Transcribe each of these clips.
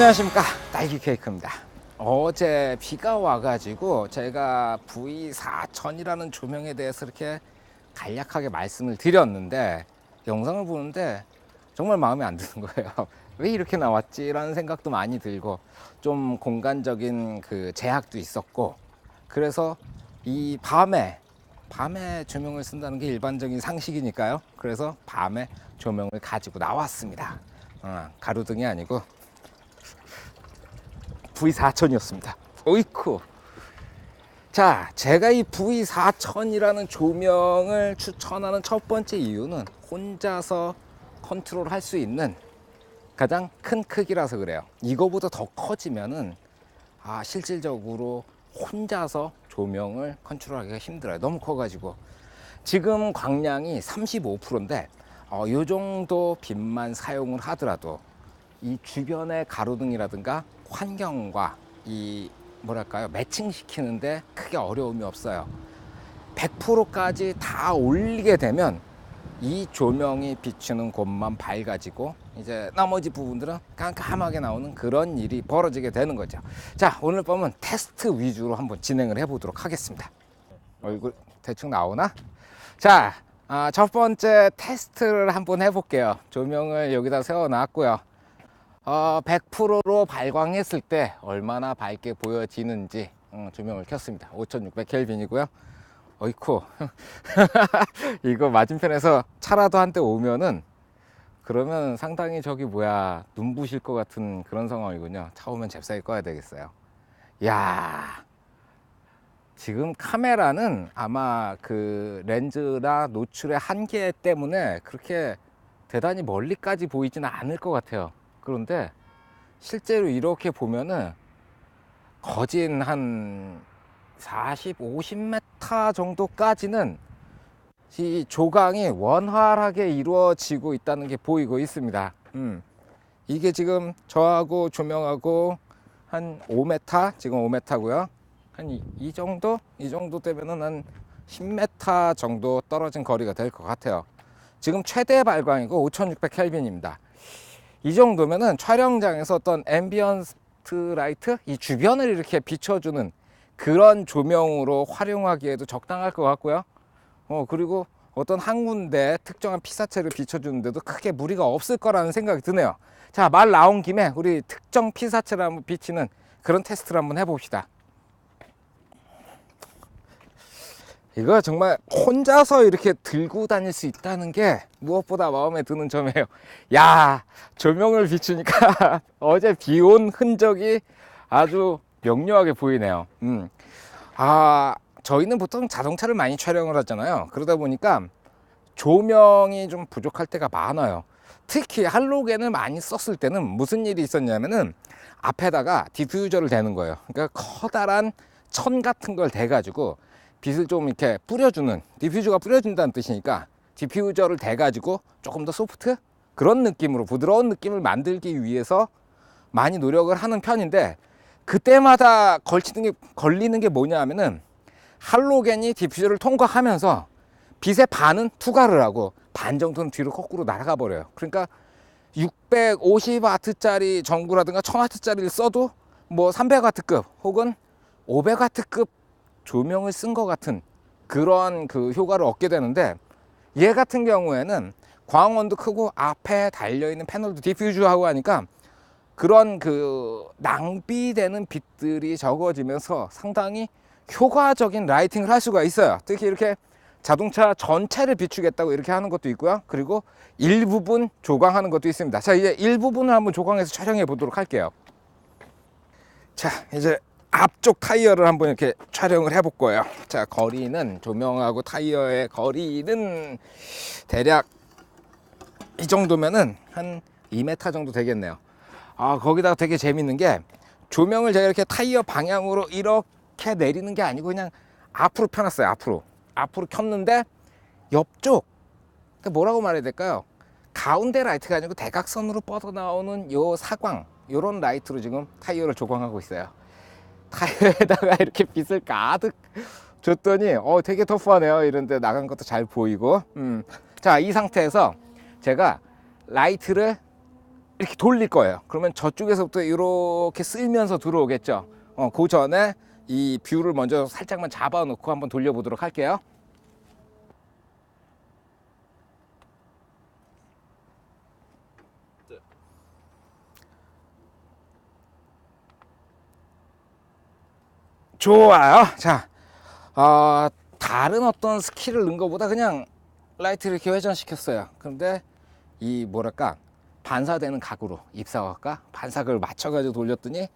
안녕하십니까, 딸기 케이크입니다. 어제 비가 와가지고 제가 V4000이라는 조명에 대해서 이렇게 간략하게 말씀을 드렸는데, 영상을 보는데 정말 마음에 안 드는 거예요. 왜 이렇게 나왔지? 라는 생각도 많이 들고, 좀 공간적인 그 제약도 있었고, 그래서 이 밤에 조명을 쓴다는 게 일반적인 상식이니까요. 그래서 밤에 조명을 가지고 나왔습니다. 가로등이 아니고 V4000이었습니다. 오이쿠. 자, 제가 이 V4000이라는 조명을 추천하는 첫 번째 이유는 혼자서 컨트롤 할 수 있는 가장 큰 크기라서 그래요. 이거보다 더 커지면은 실질적으로 혼자서 조명을 컨트롤하기가 힘들어요. 너무 커가지고. 지금 광량이 35%인데 요 정도 빛만 사용을 하더라도 이 주변의 가로등이라든가 환경과 이 뭐랄까요, 매칭시키는데 크게 어려움이 없어요. 100%까지 다 올리게 되면 이 조명이 비추는 곳만 밝아지고 이제 나머지 부분들은 깜깜하게 나오는 그런 일이 벌어지게 되는 거죠. 자, 오늘 밤은 테스트 위주로 한번 진행을 해 보도록 하겠습니다. 얼굴 대충 나오나? 자, 첫 번째 테스트를 한번 해볼게요. 조명을 여기다 세워 놨고요. 100%로 발광했을 때 얼마나 밝게 보여지는지 조명을 켰습니다. 5600켈빈이고요. 어이쿠. 이거 맞은편에서 차라도 한 대 오면은, 그러면 상당히 저기 뭐야, 눈부실 것 같은 그런 상황이군요. 차 오면 잽싸게 꺼야 되겠어요. 야, 지금 카메라는 아마 그 렌즈나 노출의 한계 때문에 그렇게 대단히 멀리까지 보이지는 않을 것 같아요. 그런데 실제로 이렇게 보면은 거진 한 40, 50m 정도까지는 이 조광이 원활하게 이루어지고 있다는 게 보이고 있습니다. 이게 지금 저하고 조명하고 한 5m, 지금 5m고요. 한 이 정도 되면은 한 10m 정도 떨어진 거리가 될 것 같아요. 지금 최대 발광이고 5600켈빈입니다. 이 정도면은 촬영장에서 어떤 앰비언트 라이트, 이 주변을 이렇게 비춰주는 그런 조명으로 활용하기에도 적당할 것 같고요. 그리고 어떤 한 군데 특정한 피사체를 비춰주는데도 크게 무리가 없을 거라는 생각이 드네요. 자, 말 나온 김에 우리 특정 피사체를 한번 비치는 그런 테스트를 한번 해봅시다. 이거 정말 혼자서 이렇게 들고 다닐 수 있다는 게 무엇보다 마음에 드는 점이에요. 야, 조명을 비추니까 어제 비 온 흔적이 아주 명료하게 보이네요. 저희는 보통 자동차를 많이 촬영을 하잖아요. 그러다 보니까 조명이 좀 부족할 때가 많아요. 특히 할로겐을 많이 썼을 때는 무슨 일이 있었냐면은 앞에다가 디퓨저를 대는 거예요. 그러니까 커다란 천 같은 걸 대가지고 빛을 좀 이렇게 뿌려주는, 디퓨저가 뿌려준다는 뜻이니까 디퓨저를 대가지고 조금 더 소프트, 그런 느낌으로 부드러운 느낌을 만들기 위해서 많이 노력을 하는 편인데, 그때마다 걸리는 게 뭐냐 하면은 할로겐이 디퓨저를 통과하면서 빛의 반은 투과를 하고 반 정도는 뒤로 거꾸로 날아가 버려요. 그러니까 650W짜리 전구라든가 1000W짜리를 써도 뭐 300W급 혹은 500W급 조명을 쓴 것 같은 그런 그 효과를 얻게 되는데, 얘 같은 경우에는 광원도 크고 앞에 달려있는 패널도 디퓨저하고 하니까 그런 그 낭비되는 빛들이 적어지면서 상당히 효과적인 라이팅을 할 수가 있어요. 특히 이렇게 자동차 전체를 비추겠다고 이렇게 하는 것도 있고요. 그리고 일부분 조광하는 것도 있습니다. 자, 이제 일부분을 한번 조광해서 촬영해 보도록 할게요. 자, 이제 앞쪽 타이어를 한번 이렇게 촬영을 해볼 거예요. 자, 거리는, 조명하고 타이어의 거리는 대략 이 정도면은 한 2m 정도 되겠네요. 거기다가 되게 재밌는 게, 조명을 제가 이렇게 타이어 방향으로 이렇게 내리는 게 아니고 그냥 앞으로 펴놨어요. 앞으로 켰는데 옆쪽, 그러니까 뭐라고 말해야 될까요? 가운데 라이트가 아니고 대각선으로 뻗어나오는 요 사광, 요런 라이트로 지금 타이어를 조광하고 있어요. 타이어에다가 이렇게 빛을 가득 줬더니 되게 터프하네요. 이런데 나간 것도 잘 보이고. 자, 이 상태에서 제가 라이트를 이렇게 돌릴 거예요. 그러면 저쪽에서부터 이렇게 쓸면서 들어오겠죠. 그 전에 이 뷰를 먼저 살짝만 잡아 놓고 한번 돌려보도록 할게요. 좋아요. 자, 다른 어떤 스킬을 넣은 것보다 그냥 라이트를 이렇게 회전시켰어요. 그런데 이 뭐랄까 반사되는 각으로 입사각과 반사각을 맞춰가지고 돌렸더니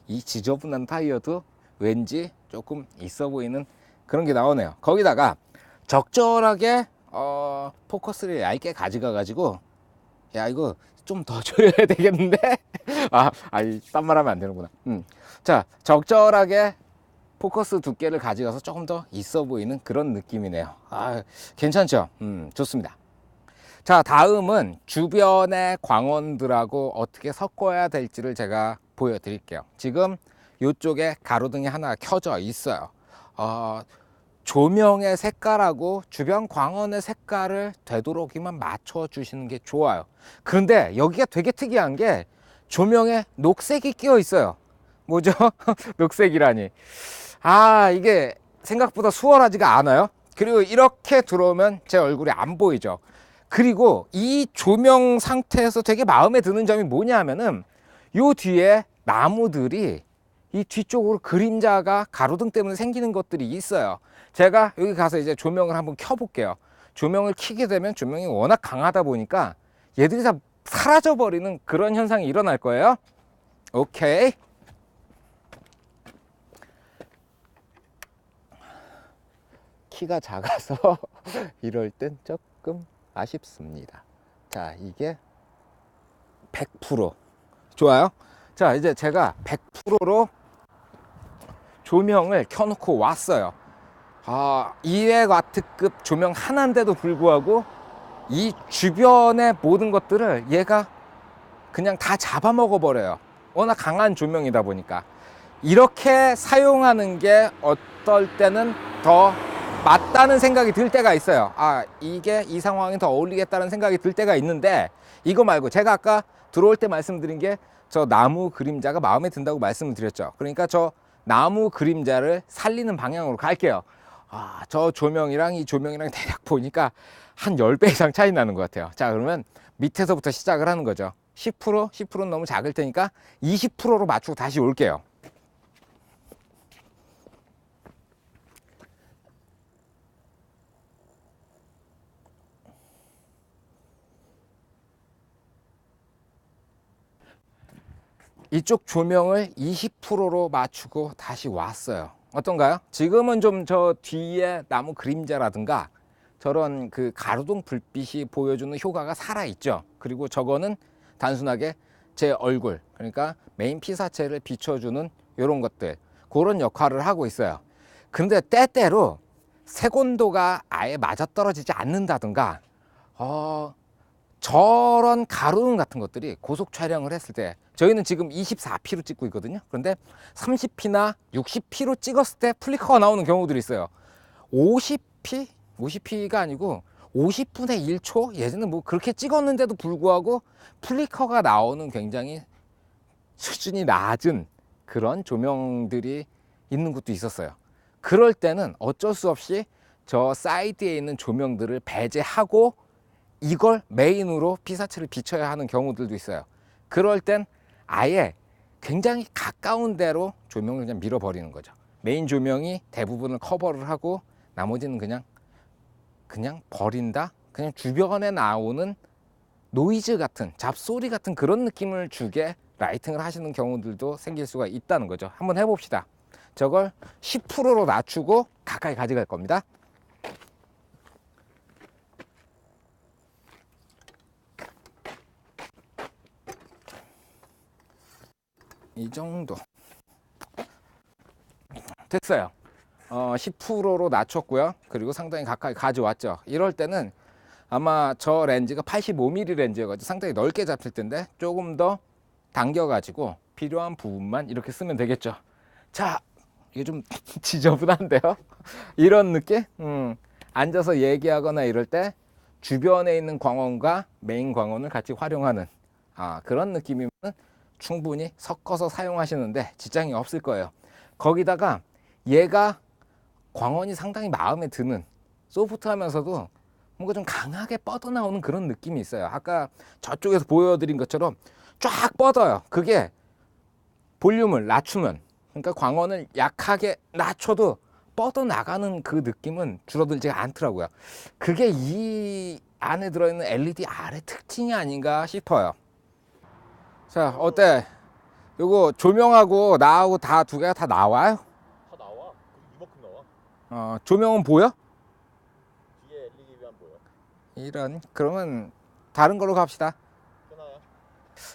이 지저분한 타이어도 왠지 조금 있어 보이는 그런 게 나오네요. 거기다가 적절하게 포커스를 얇게 가져가 가지고 야 이거 좀 더 줘야 되겠는데 아니 딴 말 하면 안 되는구나. 자, 적절하게 포커스 두께를 가져가서 조금 더 있어 보이는 그런 느낌이네요. 괜찮죠? 좋습니다. 자, 다음은 주변의 광원들하고 어떻게 섞어야 될지를 제가 보여드릴게요. 지금 이쪽에 가로등이 하나 켜져 있어요. 조명의 색깔하고 주변 광원의 색깔을 되도록이면 맞춰 주시는 게 좋아요. 그런데 여기가 되게 특이한 게 조명에 녹색이 끼어 있어요. 뭐죠? 녹색이라니. 이게 생각보다 수월하지가 않아요. 그리고 이렇게 들어오면 제 얼굴이 안 보이죠. 그리고 이 조명 상태에서 되게 마음에 드는 점이 뭐냐 하면은 요 뒤에 나무들이 이 뒤쪽으로 그림자가 가로등 때문에 생기는 것들이 있어요. 제가 여기 가서 이제 조명을 한번 켜 볼게요. 조명을 켜게 되면 조명이 워낙 강하다 보니까 얘들이 다 사라져 버리는 그런 현상이 일어날 거예요. 오케이. 키가 작아서 이럴 땐 조금 아쉽습니다. 자, 이게 100% 좋아요. 자, 이제 제가 100%로 조명을 켜놓고 왔어요. 200W급 조명 하나인데도 불구하고 이 주변의 모든 것들을 얘가 그냥 다 잡아먹어 버려요. 워낙 강한 조명이다 보니까. 이렇게 사용하는 게 어떨 때는 더 맞다는 생각이 들 때가 있어요. 이게 이 상황에 더 어울리겠다는 생각이 들 때가 있는데, 이거 말고 제가 아까 들어올 때 말씀드린 게 저 나무 그림자가 마음에 든다고 말씀을 드렸죠. 그러니까 저 나무 그림자를 살리는 방향으로 갈게요. 저 조명이랑 이 조명이랑 대략 보니까 한 10배 이상 차이 나는 것 같아요. 자, 그러면 밑에서부터 시작을 하는 거죠. 10%, 10%는 너무 작을 테니까 20%로 맞추고 다시 올게요. 이쪽 조명을 20%로 맞추고 다시 왔어요. 어떤가요? 지금은 좀 저 뒤에 나무 그림자라든가 저런 그 가로등 불빛이 보여주는 효과가 살아있죠. 그리고 저거는 단순하게 제 얼굴, 그러니까 메인 피사체를 비춰주는 이런 것들, 그런 역할을 하고 있어요. 근데 때때로 색온도가 아예 맞아떨어지지 않는다든가 저런 가로등 같은 것들이 고속 촬영을 했을 때, 저희는 지금 24p로 찍고 있거든요. 그런데 30p나 60p로 찍었을 때 플리커가 나오는 경우들이 있어요. 50p? 50p가 아니고 50분의 1초? 예전에 뭐 그렇게 찍었는데도 불구하고 플리커가 나오는 굉장히 수준이 낮은 그런 조명들이 있는 것도 있었어요. 그럴 때는 어쩔 수 없이 저 사이드에 있는 조명들을 배제하고 이걸 메인으로 피사체를 비춰야 하는 경우들도 있어요. 그럴 땐 아예 굉장히 가까운 데로 조명을 그냥 밀어버리는 거죠. 메인 조명이 대부분을 커버를 하고 나머지는 그냥 버린다? 그냥 주변에 나오는 노이즈 같은, 잡소리 같은 그런 느낌을 주게 라이팅을 하시는 경우들도 생길 수가 있다는 거죠. 한번 해봅시다. 저걸 10%로 낮추고 가까이 가져갈 겁니다. 이 정도 됐어요. 10%로 낮췄고요. 그리고 상당히 가까이 가져왔죠. 이럴 때는 아마 저 렌즈가 85mm 렌즈여가지고 상당히 넓게 잡힐 텐데 조금 더 당겨가지고 필요한 부분만 이렇게 쓰면 되겠죠. 자, 이게 좀 지저분한데요. 이런 느낌? 앉아서 얘기하거나 이럴 때 주변에 있는 광원과 메인 광원을 같이 활용하는 그런 느낌이면 충분히 섞어서 사용하시는데 지장이 없을 거예요. 거기다가 얘가 광원이 상당히 마음에 드는, 소프트하면서도 뭔가 좀 강하게 뻗어나오는 그런 느낌이 있어요. 아까 저쪽에서 보여드린 것처럼 쫙 뻗어요. 그게 볼륨을 낮추면, 그러니까 광원을 약하게 낮춰도 뻗어나가는 그 느낌은 줄어들지가 않더라고요. 그게 이 안에 들어있는 LEDR의 특징이 아닌가 싶어요. 자, 어때? 요거 조명하고 나하고 다 두 개가 다 나와요? 다 나와. 이만큼 나와. 조명은 보여? 뒤에 LED 안 보여. 이런, 그러면 다른 걸로 갑시다. 편하야.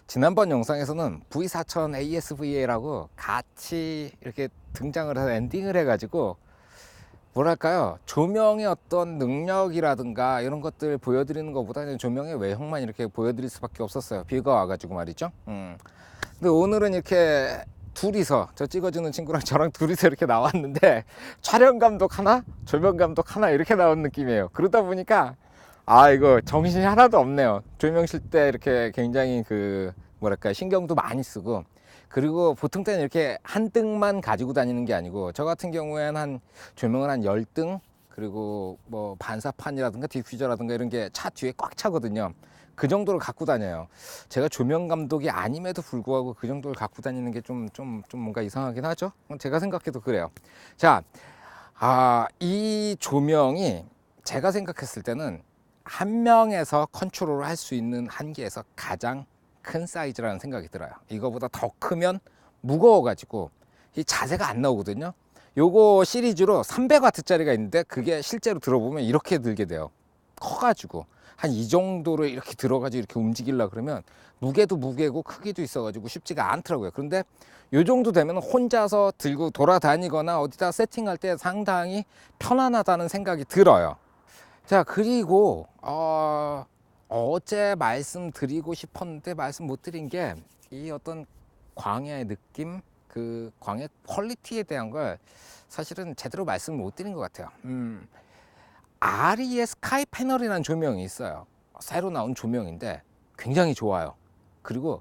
지난번 영상에서는 V4000 ASVA라고 같이 이렇게 등장을 해서 엔딩을 해가지고 뭐랄까요, 조명의 어떤 능력이라든가 이런 것들 보여드리는 것보다는 조명의 외형만 이렇게 보여드릴 수밖에 없었어요. 비가 와가지고 말이죠. 근데 오늘은 이렇게 둘이서, 저 찍어주는 친구랑 저랑 둘이서 이렇게 나왔는데 촬영 감독 하나, 조명 감독 하나 이렇게 나온 느낌이에요. 그러다 보니까 이거 정신이 하나도 없네요. 조명 실 때 이렇게 굉장히 뭐랄까, 신경도 많이 쓰고, 그리고 보통 때는 이렇게 한 등만 가지고 다니는 게 아니고, 저 같은 경우에는 조명을 한 10등, 그리고 뭐 반사판이라든가 디퓨저라든가 이런 게 차 뒤에 꽉 차거든요. 그 정도를 갖고 다녀요. 제가 조명 감독이 아님에도 불구하고 그 정도를 갖고 다니는 게 좀 뭔가 이상하긴 하죠. 제가 생각해도 그래요. 자, 이 조명이 제가 생각했을 때는 한 명에서 컨트롤을 할 수 있는 한계에서 가장 큰 사이즈라는 생각이 들어요. 이거보다 더 크면 무거워가지고 이 자세가 안 나오거든요. 요거 시리즈로 300W짜리가 있는데 그게 실제로 들어보면 이렇게 들게 돼요. 커가지고 한 이 정도로 이렇게 들어가지고 이렇게 움직이려고 그러면 무게도 무게고 크기도 있어가지고 쉽지가 않더라고요. 그런데 요 정도 되면 혼자서 들고 돌아다니거나 어디다 세팅할 때 상당히 편안하다는 생각이 들어요. 자, 그리고 어제 말씀드리고 싶었는데 말씀 못 드린 게, 이 어떤 광의 느낌, 그 광의 퀄리티에 대한 걸 사실은 제대로 말씀을 못 드린 것 같아요. RES 스카이 패널이라는 조명이 있어요. 새로 나온 조명인데 굉장히 좋아요. 그리고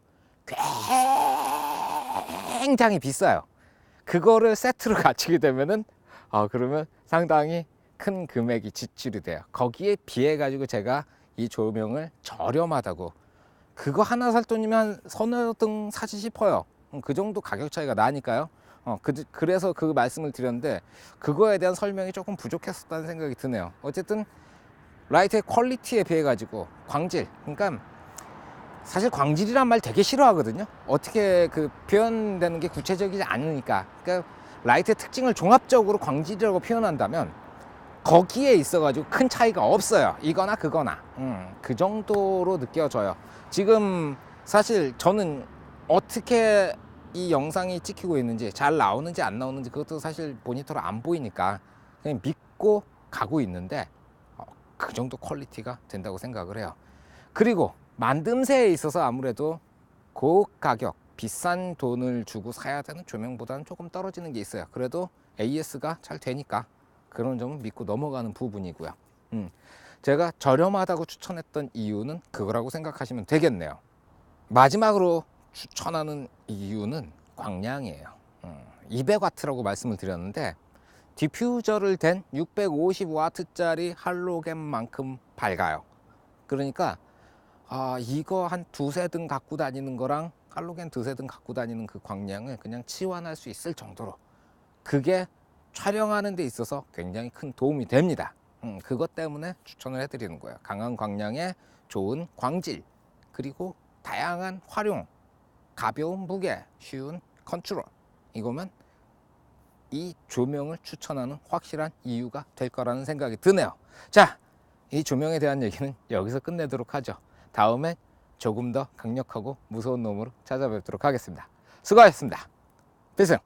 굉장히 비싸요. 그거를 세트로 갖추게 되면은 그러면 상당히 큰 금액이 지출이 돼요. 거기에 비해 가지고 제가 이 조명을 저렴하다고, 그거 하나 살 돈이면 한 서너 등 사지 싶어요. 그 정도 가격 차이가 나니까요. 그래서 그 말씀을 드렸는데 그거에 대한 설명이 조금 부족했었다는 생각이 드네요. 어쨌든 라이트의 퀄리티에 비해 가지고 광질, 그러니까 사실 광질이란 말 되게 싫어하거든요. 어떻게 표현되는 게 구체적이지 않으니까. 그러니까 라이트의 특징을 종합적으로 광질이라고 표현한다면 거기에 있어 가지고 큰 차이가 없어요. 이거나 그거나. 그 정도로 느껴져요. 지금 사실 저는 어떻게 이 영상이 찍히고 있는지, 잘 나오는지 안 나오는지 그것도 사실 모니터로 안 보이니까 그냥 믿고 가고 있는데 그 정도 퀄리티가 된다고 생각을 해요. 그리고 만듦새에 있어서 아무래도 고가격, 비싼 돈을 주고 사야 되는 조명보다는 조금 떨어지는 게 있어요. 그래도 AS가 잘 되니까 그런 점은 믿고 넘어가는 부분이고요. 제가 저렴하다고 추천했던 이유는 그거라고 생각하시면 되겠네요. 마지막으로 추천하는 이유는 광량이에요. 200W라고 말씀을 드렸는데 디퓨저를 댄 650W짜리 할로겐만큼 밝아요. 그러니까 이거 한 두세 등 갖고 다니는 거랑 할로겐 두세 등 갖고 다니는 그 광량을 그냥 치환할 수 있을 정도로, 그게 촬영하는 데 있어서 굉장히 큰 도움이 됩니다. 그것 때문에 추천을 해드리는 거예요. 강한 광량에 좋은 광질, 그리고 다양한 활용, 가벼운 무게, 쉬운 컨트롤, 이거면 이 조명을 추천하는 확실한 이유가 될 거라는 생각이 드네요. 자, 이 조명에 대한 얘기는 여기서 끝내도록 하죠. 다음에 조금 더 강력하고 무서운 놈으로 찾아뵙도록 하겠습니다. 수고하셨습니다. 필승!